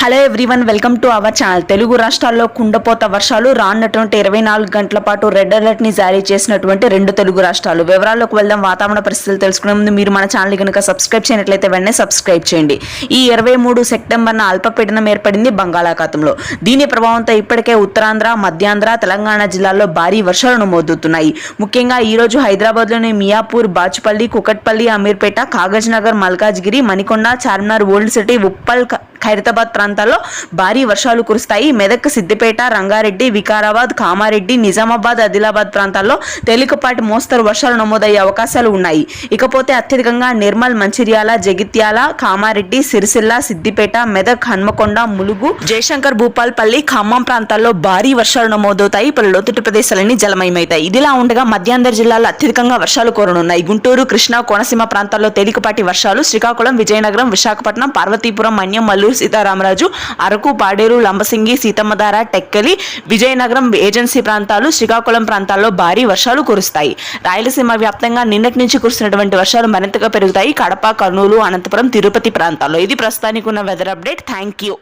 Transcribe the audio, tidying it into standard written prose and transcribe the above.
Hello everyone, welcome to our channel. Telugu రాష్ట్రాల్లో కుండపోత వర్షాలు రానున్నటువంటి 24 గంటల పాటు రెడ్ అలర్ట్ ని జారీ చేసినటువంటి 2 తెలుగు రాష్ట్రాలు. వివరాల్లోకి వెళ్దాం. వాతావరణ పరిస్థితులు తెలుసుకునే ముందు మీరు మన ఛానల్ కనుక సబ్స్క్రైబ్ చేయనట్లయితే వెంటనే సబ్స్క్రైబ్ చేయండి. ఈ 23 సెప్టెంబర్న అల్పపీడనం ఏర్పడింది బంగాళాఖాతంలో. దీని ప్రభావంతో ఇప్పటికే ఉత్తరాంధ్ర, మధ్యాంధ్ర, తెలంగాణ జిల్లాల్లో భారీ వర్షాలు నమోదవుతున్నాయి. ముఖ్యంగా ఈ రోజు హైదరాబాద్లోని మియాపూర్, బాచుపల్లి, కుకట్పల్లి, అమీర్పేట, కాగజ్ నగర్, మల్కాజ్గిరి, మణికొండ, చార్మినార్, ఓల్డ్ సిటీ, ఉప్పల్, ఖైరతాబాద్ ప్రాంతాల్లో భారీ వర్షాలు కురుస్తాయి. మెదక్, సిద్దిపేట, రంగారెడ్డి, వికారాబాద్, కామారెడ్డి, నిజామాబాద్, ఆదిలాబాద్ ప్రాంతాల్లో తేలికపాటి మోస్తరు వర్షాలు నమోదయ్యే అవకాశాలు ఉన్నాయి. ఇకపోతే అత్యధికంగా నిర్మల్, మంచిర్యాల, జగిత్యాల, కామారెడ్డి, సిరిసిల్ల, సిద్దిపేట, మెదక్, హన్మకొండ, ములుగు, జయశంకర్, భూపాల్పల్లి, ఖమ్మం ప్రాంతాల్లో భారీ వర్షాలు నమోదవుతాయి. పలు లోతట్టు ప్రదేశాలన్నీ జలమయమవుతాయి. ఇదిలా ఉండగా మధ్యాంధ్ర జిల్లాలో అత్యధికంగా వర్షాలు కురనున్నాయి. గుంటూరు, కృష్ణా, కోనసీమ ప్రాంతాల్లో తేలికపాటి వర్షాలు, శ్రీకాకుళం, విజయనగరం, విశాఖపట్నం, పార్వతీపురం, మన్యం, మల్లూరు సీతారామరాజు, అరకు, పాడేరు, లంబసింగి, సీతమ్మధార, టెక్కలి, విజయనగరం ఏజెన్సీ ప్రాంతాలు, శ్రీకాకుళం ప్రాంతాల్లో భారీ వర్షాలు కురుస్తాయి. రాయలసీమ వ్యాప్తంగా నిన్నటి నుంచి కురుస్తున్నటువంటి వర్షాలు మరింతగా పెరుగుతాయి. కడప, కర్నూలు, అనంతపురం, తిరుపతి ప్రాంతాల్లో. ఇది ప్రస్తుతానికి ఉన్న వెదర్ అప్డేట్. Thank you.